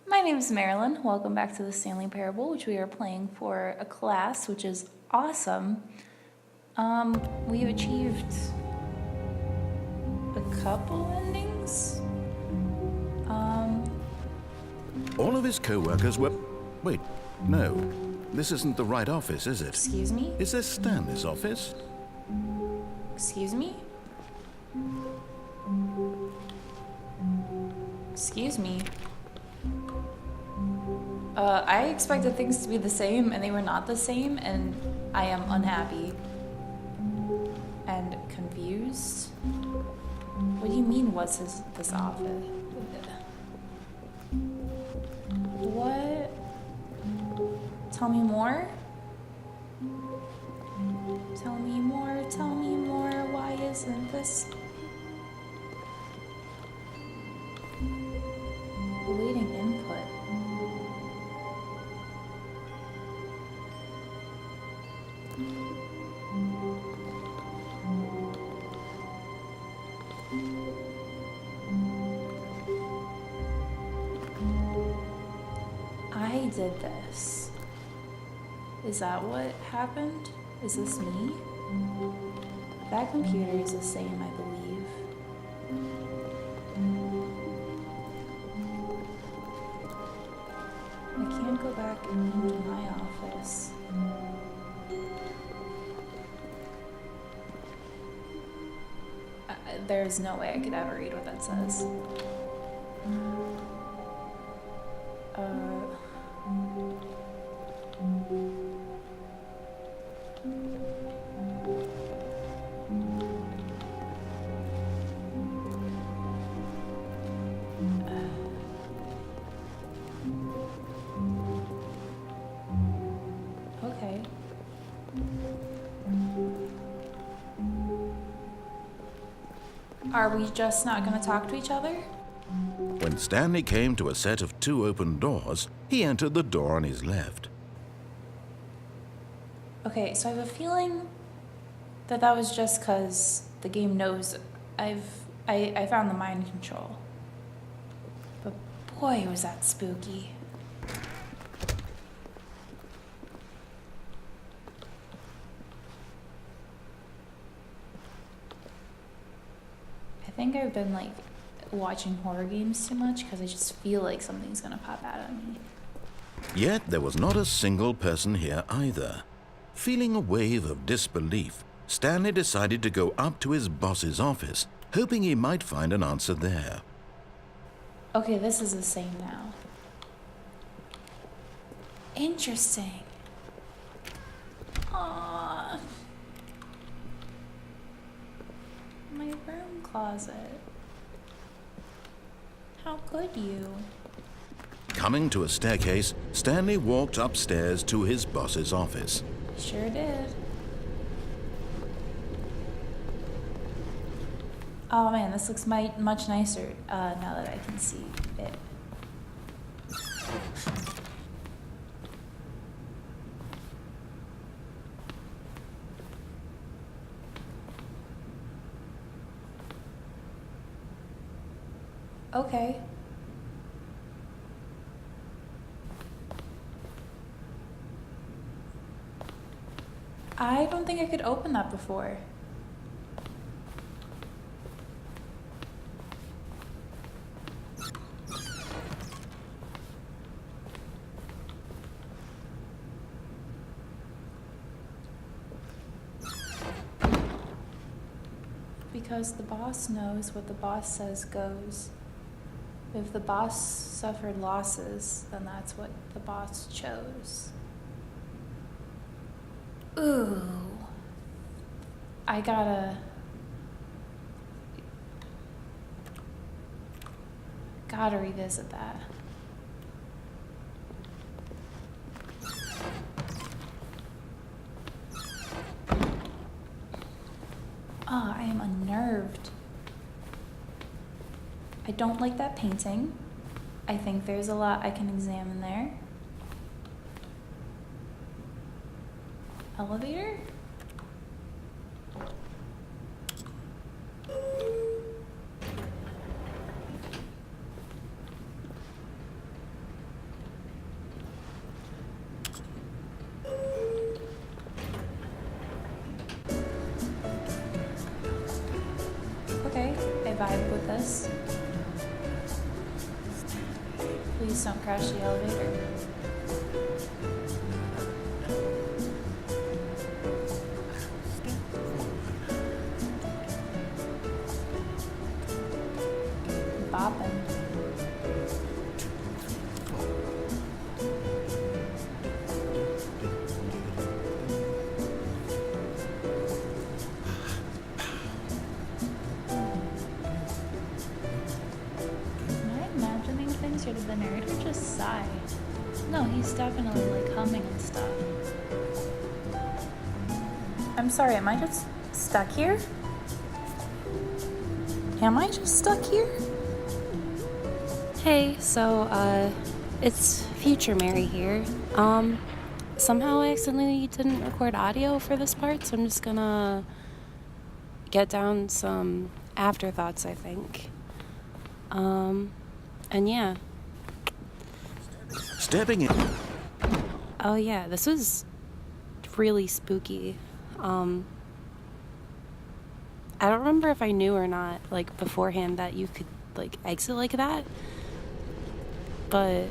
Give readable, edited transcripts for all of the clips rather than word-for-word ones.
My name is Marilyn. Welcome back to the Stanley Parable, which we are playing for a class, which is awesome. We've achieved a couple endings. All of his co-workers were... Wait, no. This isn't the right office, is it? Excuse me? Is this Stanley's office? Excuse me? Excuse me? I expected things to be the same, and they were not the same, and I am unhappy. And confused? What do you mean, what's this office? What? Tell me more? Tell me more, tell me more, why isn't this? Awaiting input. I did this. Is that what happened? Is this me? That computer is the same, I believe. I can't go back into my office. There's no way I could ever read what that says. Okay. Are we just not gonna talk to each other? When Stanley came to a set of two open doors, he entered the door on his left. Okay, so I have a feeling that that was just because the game knows I found the mind control. But boy, was that spooky. I think I've been like watching horror games too much because I just feel like something's gonna pop out at me. Yet there was not a single person here either. Feeling a wave of disbelief, Stanley decided to go up to his boss's office, hoping he might find an answer there. Okay, this is the same now. Interesting. Aww. My room closet. How could you? Coming to a staircase, Stanley walked upstairs to his boss's office. Sure did. Oh man, this looks much nicer now that I can see it. Okay. I don't think I could open that before. Because the boss knows what the boss says goes. If the boss suffered losses, then that's what the boss chose. Ooh. I gotta revisit that. Oh, I am unnerved. I don't like that painting. I think there's a lot I can examine there. Elevator? Please don't crash the elevator. Bopping. Am I imagining things, or did the narrator just sigh? No, he's definitely like humming and stuff. I'm sorry, am I just stuck here? Am I just stuck here? Hey, so, it's future Mary here. Somehow I accidentally didn't record audio for this part, so I'm just gonna get down some afterthoughts, I think. And yeah. Stepping in. Oh yeah, this was really spooky. I don't remember if I knew or not, like, beforehand that you could, like, exit like that. But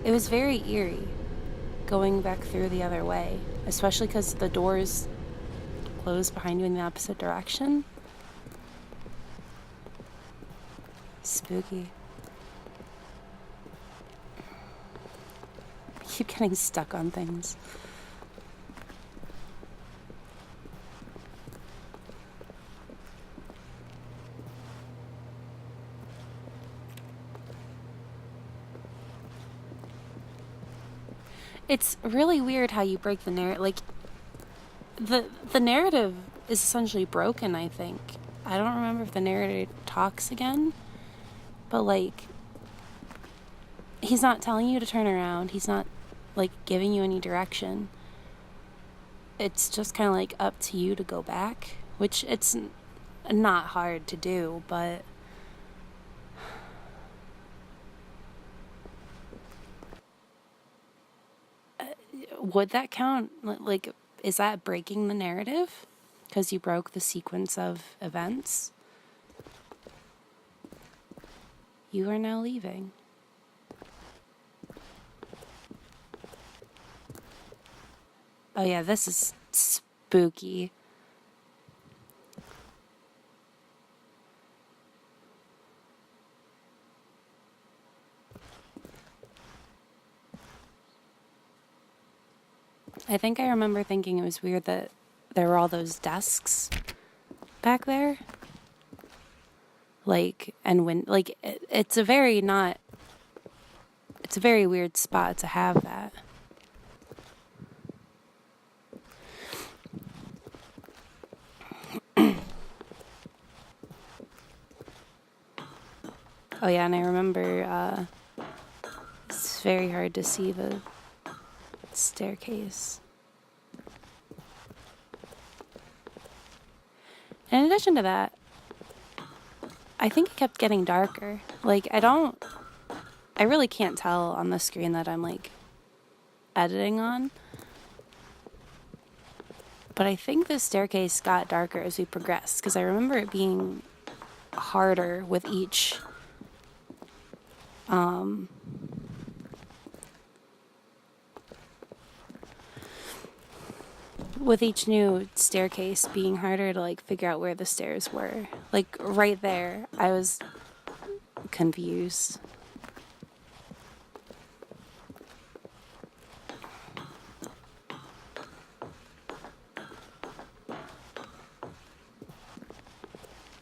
it was very eerie going back through the other way, especially because the doors closed behind you in the opposite direction. Spooky. I keep getting stuck on things. It's really weird how you break the narrative. Like, the narrative is essentially broken, I think. I don't remember if the narrator talks again, but, like, he's not telling you to turn around. He's not, like, giving you any direction. It's just kind of, like, up to you to go back, which it's not hard to do, but would that count? Like, is that breaking the narrative? Because you broke the sequence of events? You are now leaving. Oh yeah, this is spooky. I think I remember thinking it was weird that there were all those desks back there. Like, and when, like, it's a very not, it's a very weird spot to have that. Oh yeah, and I remember, it's very hard to see the staircase. In addition to that, I think it kept getting darker. Like, I really can't tell on the screen that I'm, like, editing on. But I think the staircase got darker as we progressed, because I remember it being harder with each, new staircase being harder to, like, figure out where the stairs were. Like, right there, I was confused.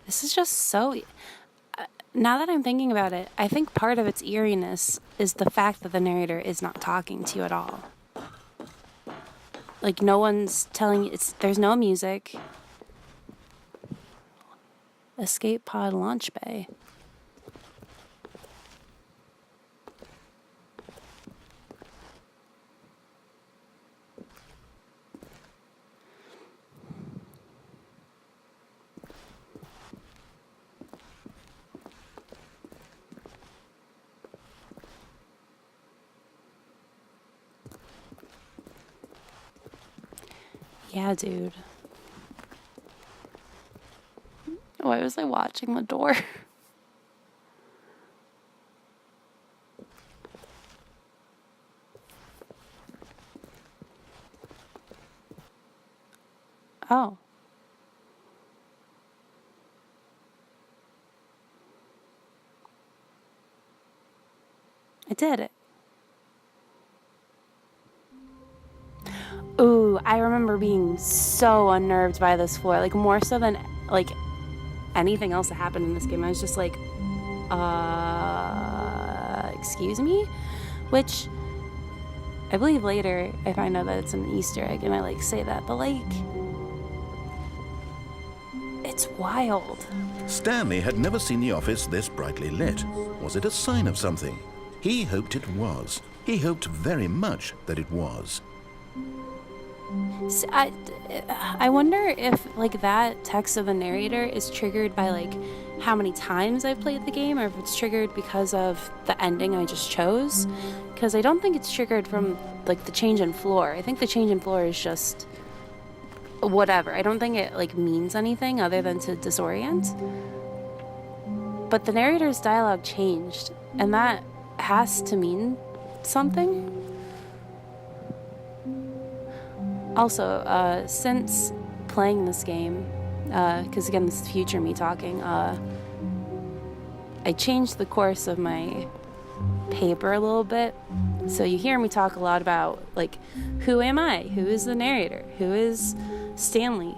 This is just so... Now that I'm thinking about it, I think part of its eeriness is the fact that the narrator is not talking to you at all. Like, no one's telling you, there's no music. Escape pod launch bay. Yeah, dude. Why was I watching the door? Oh. I did it. Ooh, I remember being so unnerved by this floor, like more so than like anything else that happened in this game. I was just like, excuse me? Which I believe later I find out that it's an Easter egg and I like say that, but like, it's wild. Stanley had never seen the office this brightly lit. Was it a sign of something? He hoped it was. He hoped very much that it was. I wonder if like that text of the narrator is triggered by like how many times I've played the game, or if it's triggered because of the ending I just chose. Because I don't think it's triggered from like the change in floor. I think the change in floor is just whatever. I don't think it like means anything other than to disorient. But the narrator's dialogue changed, and that has to mean something. Also, since playing this game, because again, this is future me talking, I changed the course of my paper a little bit. So you hear me talk a lot about, like, who am I? Who is the narrator? Who is Stanley?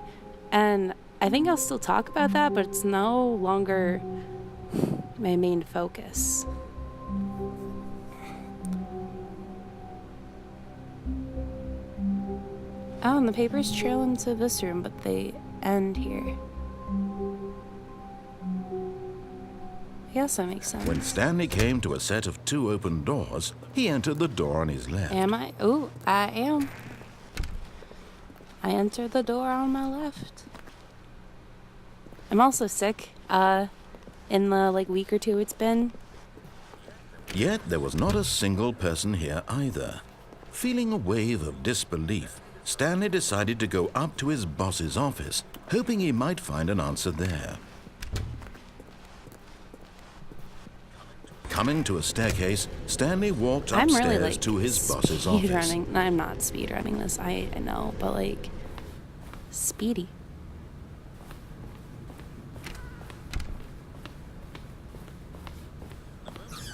And I think I'll still talk about that, but it's no longer my main focus. Oh, and the papers trail into this room, but they end here. I guess that makes sense. When Stanley came to a set of 2 open doors, he entered the door on his left. Am I? Oh, I am. I entered the door on my left. I'm also sick. In the like week or two it's been. Yet there was not a single person here either. Feeling a wave of disbelief, Stanley decided to go up to his boss's office, hoping he might find an answer there. Coming to a staircase, Stanley walked upstairs I'm really like to his boss's office. Speedrunning. I'm not speedrunning this. I know, but like speedy.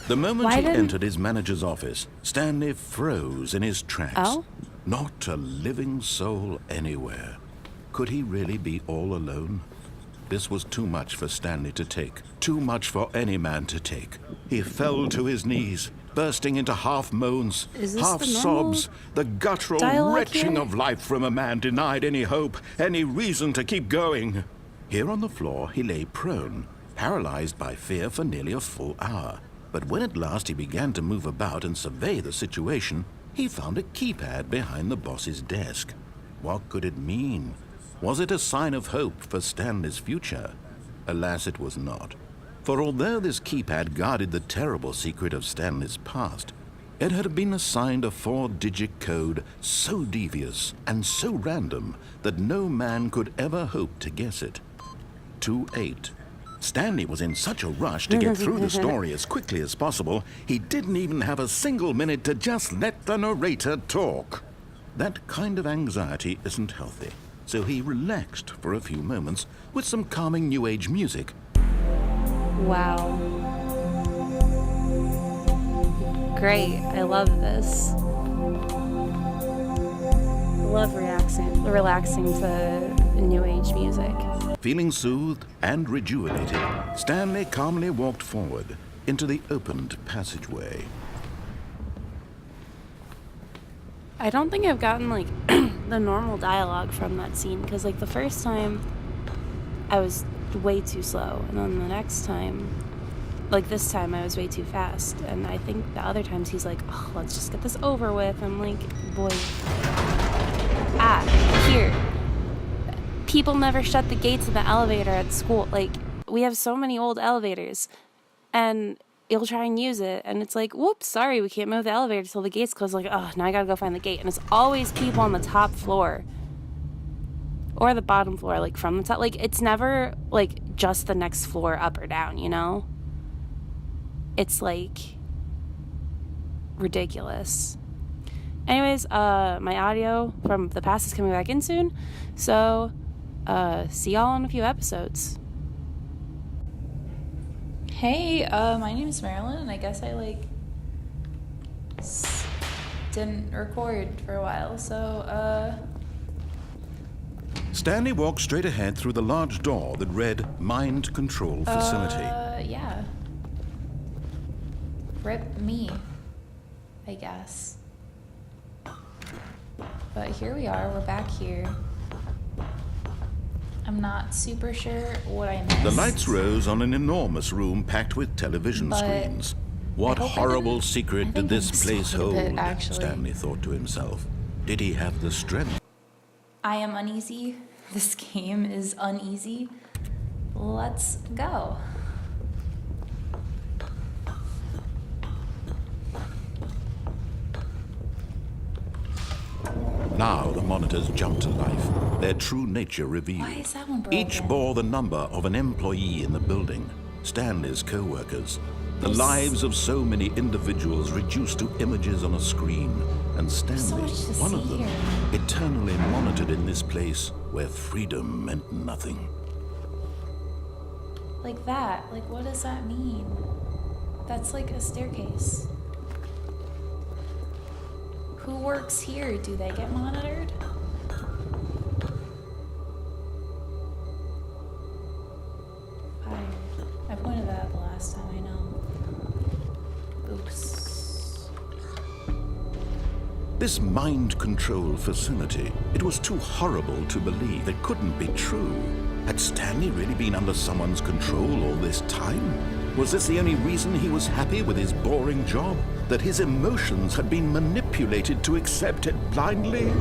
The moment Why he didn't- entered his manager's office, Stanley froze in his tracks. Oh? Not a living soul anywhere. Could he really be all alone? This was too much for Stanley to take. Too much for any man to take. He fell to his knees, bursting into half moans, Is this half the normal sobs, the guttural dialogue retching here? of life from a man denied any hope, any reason to keep going. Here on the floor, he lay prone, paralyzed by fear for nearly a full hour. But when at last he began to move about and survey the situation, he found a keypad behind the boss's desk. What could it mean? Was it a sign of hope for Stanley's future? Alas, it was not. For although this keypad guarded the terrible secret of Stanley's past, it had been assigned a 4-digit code so devious and so random that no man could ever hope to guess it. 2-8. Stanley was in such a rush to get through the story as quickly as possible, he didn't even have a single minute to just let the narrator talk. That kind of anxiety isn't healthy, so he relaxed for a few moments with some calming New Age music. Wow. Great. I love this. I love relaxing to New Age music. Feeling soothed and rejuvenated, Stanley calmly walked forward into the opened passageway. I don't think I've gotten like the normal dialogue from that scene, because like the first time I was way too slow, and then the next time, like this time, I was way too fast. And I think the other times he's like, oh, let's just get this over with. I'm like, boy. Here. People never shut the gates of the elevator at school. Like, we have so many old elevators, and you'll try and use it, and it's like, whoops, sorry, we can't move the elevator till the gate's closed. Like, oh, now I gotta go find the gate. And it's always people on the top floor or the bottom floor, like from the top. Like, it's never like just the next floor up or down, you know? It's like ridiculous. Anyways, my audio from the past is coming back in soon, so see y'all in a few episodes. Hey, my name is Marilyn, and I guess I, didn't record for a while, so, Stanley walked straight ahead through the large door that read Mind Control Facility. Yeah. Rip me, I guess. But here we are, we're back here. I'm not super sure what I missed. The lights rose on an enormous room packed with television screens. What horrible secret did this place hold? Stanley thought to himself. Did he have the strength? I am uneasy. This game is uneasy. Let's go. Now the monitors jumped to life, their true nature revealed. Why is that one broken? Each bore the number of an employee in the building, Stanley's co-workers. The lives of so many individuals reduced to images on a screen, and Stanley, one of them, eternally monitored in this place where freedom meant nothing. Like that. Like, what does that mean? That's like a staircase. Who works here? Do they get monitored? I pointed that out the last time, I know. Oops. This mind control facility, it was too horrible to believe. It couldn't be true. Had Stanley really been under someone's control all this time? Was this the only reason he was happy with his boring job? That his emotions had been manipulated to accept it blindly?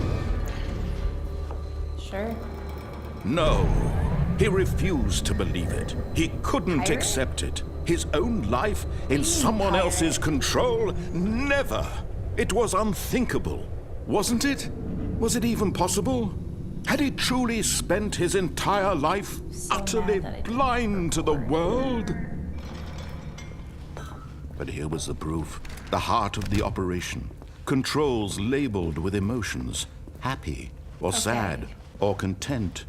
Sure. No. He refused to believe it. He couldn't Pirate? accept it. His own life in someone pirate? else's control? Never. It was unthinkable. Wasn't it? Was it even possible? Had he truly spent his entire life So utterly mad that I didn't blind to the record. world? But here was the proof. The heart of the operation. Controls labeled with emotions. Happy or sad or content.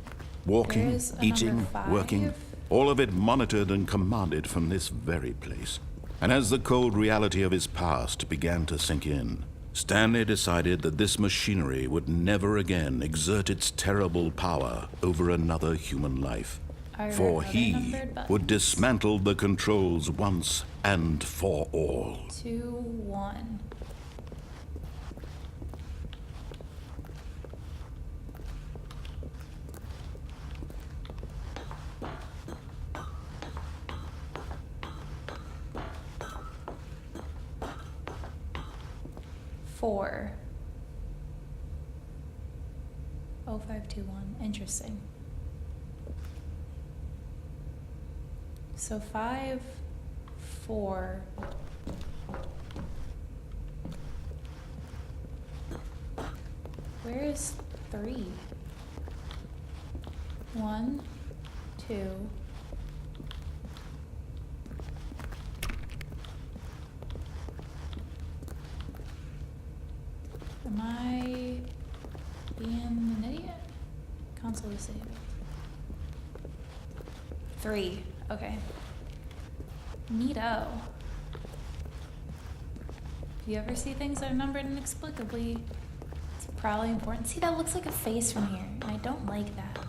Walking, There's a eating, number 5. working. All of it monitored and commanded from this very place. And as the cold reality of his past began to sink in, Stanley decided that this machinery would never again exert its terrible power over another human life. Are For there he other numbered buttons? would dismantle the controls once and for all. 2, 1. Four. 0521. Interesting. So 5, 4. Where is 3? 1, 2. Am I being an idiot? Console disabled. 3. Okay. Neato. If you ever see things that are numbered inexplicably, it's probably important. See, that looks like a face from here, and I don't like that.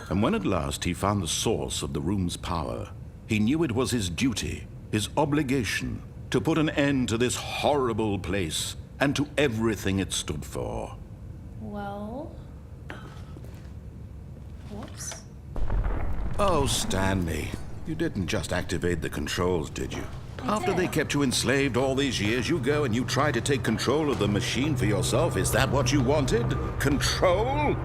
And when at last he found the source of the room's power, he knew it was his duty, his obligation, to put an end to this horrible place and to everything it stood for. Well... Whoops. Oh, Stanley, you didn't just activate the controls, did you? After they kept you enslaved all these years, you go and you try to take control of the machine for yourself. Is that what you wanted? Control?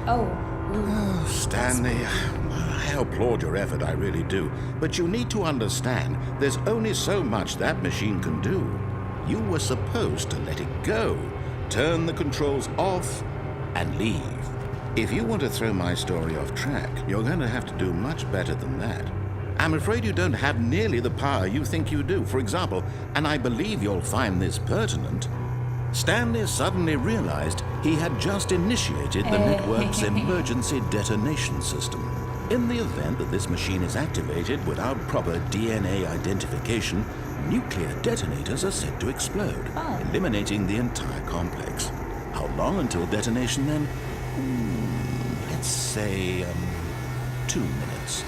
Oh. Oh, Stanley, I applaud your effort, I really do. But you need to understand, there's only so much that machine can do. You were supposed to let it go, turn the controls off, and leave. If you want to throw my story off track, you're going to have to do much better than that. I'm afraid you don't have nearly the power you think you do. For example, and I believe you'll find this pertinent, Stanley suddenly realized he had just initiated the network's emergency detonation system. In the event that this machine is activated without proper DNA identification, nuclear detonators are said to explode, eliminating the entire complex. How long until detonation then? Let's say, 2 minutes.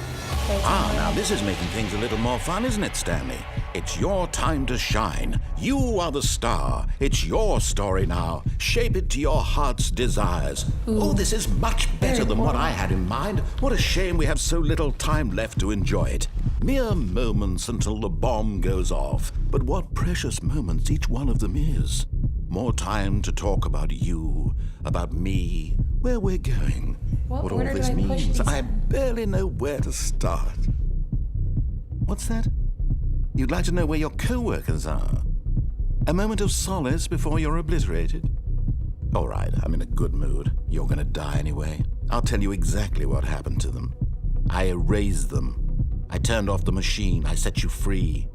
Now this is making things a little more fun, isn't it, Stanley? It's your time to shine. You are the star. It's your story now. Shape it to your heart's desires. Oh, this is much better than what I had in mind. What a shame we have so little time left to enjoy it. Mere moments until the bomb goes off. But what precious moments each one of them is. More time to talk about you, about me, where we're going, what all this means. I barely know where to start. What's that? You'd like to know where your co-workers are? A moment of solace before you're obliterated? All right, I'm in a good mood. You're gonna die anyway. I'll tell you exactly what happened to them. I erased them. I turned off the machine. I set you free.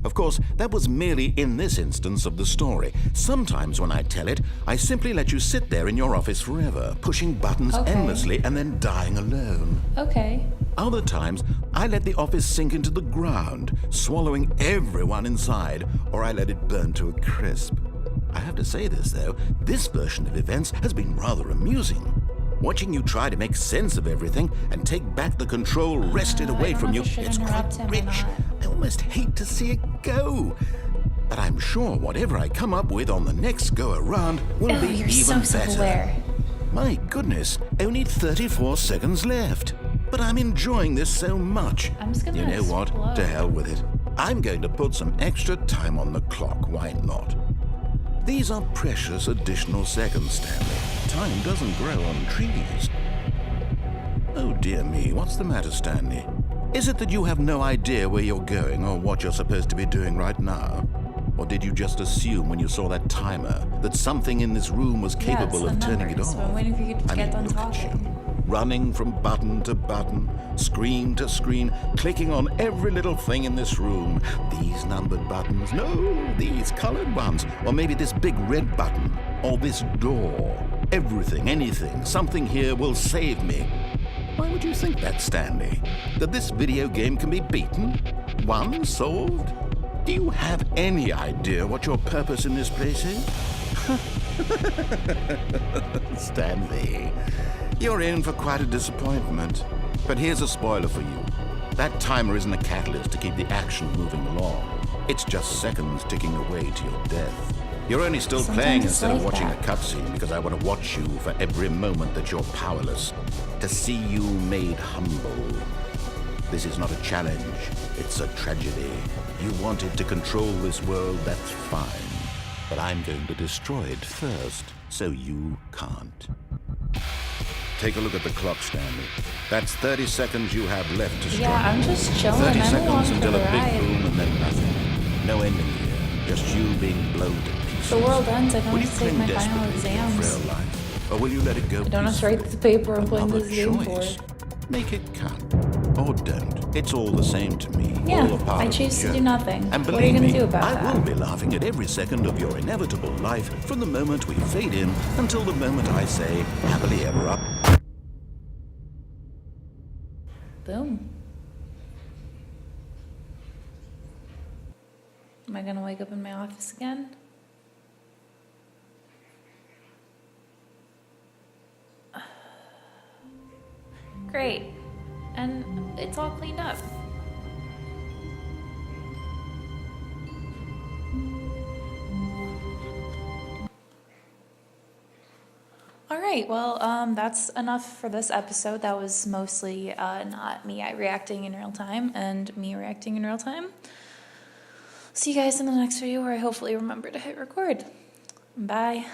Of course, that was merely in this instance of the story. Sometimes when I tell it, I simply let you sit there in your office forever, pushing buttons endlessly and then dying alone. Okay. Other times, I let the office sink into the ground, swallowing everyone inside, or I let it burn to a crisp. I have to say this, though, this version of events has been rather amusing. Watching you try to make sense of everything and take back the control wrested away from you, it's quite rich. I almost hate to see it go. But I'm sure whatever I come up with on the next go-around will be you're even so better. self-aware. My goodness, only 34 seconds left. But I'm enjoying this so much. I'm just gonna You know what? explode. To hell with it. I'm going to put some extra time on the clock. Why not? These are precious additional seconds, Stanley. Time doesn't grow on trees. Oh dear me, what's the matter, Stanley? Is it that you have no idea where you're going or what you're supposed to be doing right now? Or did you just assume when you saw that timer that something in this room was capable of turning it off? I'm waiting for you to get done look at talking. you. Running from button to button, screen to screen, clicking on every little thing in this room. These numbered buttons, no, these colored ones. Or maybe this big red button, or this door. Everything, anything, something here will save me. Why would you think that, Stanley? That this video game can be beaten? Won? Solved? Do you have any idea what your purpose in this place is? Stanley, you're in for quite a disappointment. But here's a spoiler for you. That timer isn't a catalyst to keep the action moving along. It's just seconds ticking away to your death. You're only still Sometimes playing it's instead of like watching that. a cutscene because I want to watch you for every moment that you're powerless. To see you made humble. This is not a challenge. It's a tragedy. You wanted to control this world, that's fine. But I'm going to destroy it first, so you can't. Take a look at the clock, Stanley. That's 30 seconds you have left to strike. Yeah, I'm just chilling. 30 I'm seconds along for until the a big ride. boom and then nothing. No ending here. Just you being blown to pieces. The world ends. I don't Will have you to take cling my final desperately to your exams. frail life? Or will you let it go I don't have to peacefully? write the paper I'm playing Another this game choice. for. Make it count. Or don't. It's all the same to me. Yeah, all a part I of the choose to do journey. nothing. And What are you believe gonna me, do about I that? will be laughing at every second of your inevitable life from the moment we fade in until the moment I say, happily ever up. Boom. Am I gonna wake up in my office again? Great. And it's all cleaned up. All right, well, that's enough for this episode. That was mostly not me reacting in real time and me reacting in real time. See you guys in the next video where I hopefully remember to hit record. Bye.